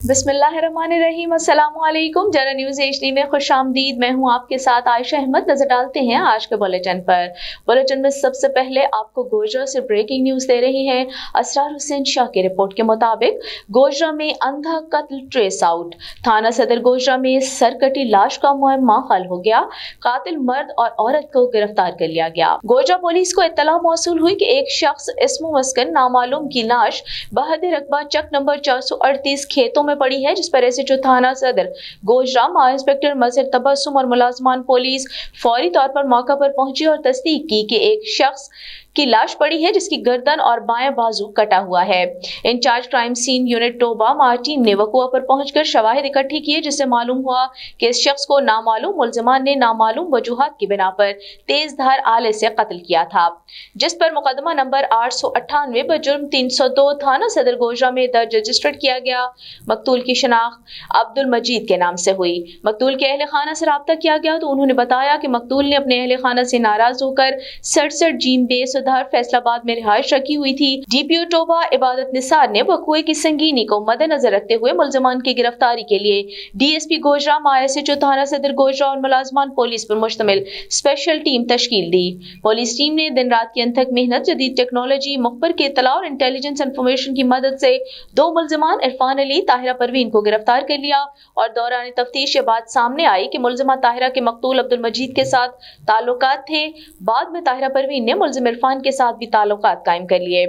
बिस्मिल्लाहिर्रहमानिर्रहीम। अस्सलामु अलैकुम। जरा न्यूज़ HD में खुश आमदीद। मैं हूं आपके साथ आयशा अहमद। नजर डालते हैं आज के बुलेटिन पर। बुलेटिन में सबसे पहले आपको गोजरा से ब्रेकिंग न्यूज़ दे रही हैं असरार हुसैन शाह की रिपोर्ट के मुताबिक गोजरा में अंधा कत्ल ट्रेस आउट। थाना सदर गोजरा में सरकटी लाश का मुअम्मा हल हो गया। कातिल मर्द और औरत को गिरफ्तार कर लिया गया। गोजरा पुलिस को इत्तला मौसूल हुई कि एक शख्स इस्म मस्कन नामालूम की लाश बहादुर रकबा चक नंबर 438 खेतों में पड़ी है, जिस पर एसएचओ थाना सदर गोजरा मा इंस्पेक्टर मजहर तबस्सुम और मुलाजमान पुलिस फौरी तौर पर मौका पर पहुंची और तस्दीक की कि एक शख्स की लाश पड़ी है जिसकी गर्दन और बाएं बाजू कटा हुआ है। Incharge crime scene unit Toba मा टीम ने वकुआ पर पहुंचकर शवाहिद इकट्ठे किए, जिससे मालूम हुआ कि इस शख्स को नामालूम मुल्जिमान ने नामालूम वजूहात की बिना पर तेज धार आले से कत्ल किया था, जिस पर मुकदमा नंबर 898 बजुर्म 302 थाना सदर गोजरा में दर्ज रजिस्टर्ड किया गया। मकतूल की शनाख्त अब्दुल मजीद के नाम से हुई। मकतूल के अहले खाना से राब्ता किया गया तो उन्होंने बताया कि मकतूल ने अपने अहले खाना से नाराज होकर 67 जीम बे सुधार फैसलाबाद में रिहाइश रखी हुई थी। डीपीओ टोबा इबादत निसार ने वक़्वे की संगीनी को मद्देनजर रखते हुए मुल्जिमान की गिरफ्तारी के लिए डीएसपी गोजरा मा एसएचओ थाना सदर गोजरा और मुलाजमान पुलिस पर मुश्तमिल स्पेशल टीम तश्कील दी। पुलिस टीम ने दिन रात की अनथक मेहनत, जदीद टेक्नोलॉजी, मुखबर के इत्तला और इंटेलिजेंस इंफॉर्मेशन की मदद से दो मुल्जिमान इरफान अली ताहिरा परवीन को गिरफ्तार कर लिया और दौरान तफ्तीश ये बात सामने आई कि मुल्जिमा ताहिरा के मकतूल अब्दुल मजीद के साथ ताल्लुकात थे। बाद में ताहिरा परवीन ने मुल्जिम इरफान के साथ भी ताल्लुकात कायम कर लिए।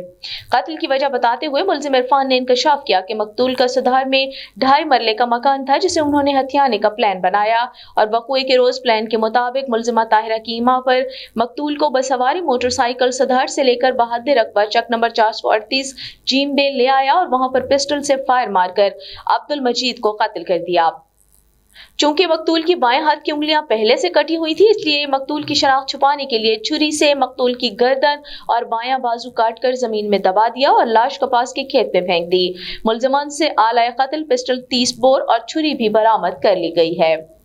कत्ल की वजह बताते हुए मुल्जिम इरफान ने इंकशाफ किया कि मकतूल का सुधार में 2.5 मरले का मकान था, जिसे उन्होंने हथियाने का प्लान बनाया और वक़्वे के रोज प्लान के मुताबिक मुल्जिमा ताहिरा की ईमा पर मकतूल को बसवारी मोटरसाइकिल सुधार से लेकर बहादुर रकबा चक नंबर 438 जीम बे ले आया और वहां पर पिस्टल से फायर मारकर अब्दुल मजीद को कत्ल कर दिया। चूंकि मकतूल की बाएं हाथ की उंगलियां पहले से कटी हुई थी, इसलिए मकतूल की शनाख्त छुपाने के लिए छुरी से मकतूल की गर्दन और बायां बाजू काटकर जमीन में दबा दिया और लाश कपास के खेत में फेंक दी। मुल्जिमान से आला कत्ल पिस्टल 30 बोर और छुरी भी बरामद कर ली गई है।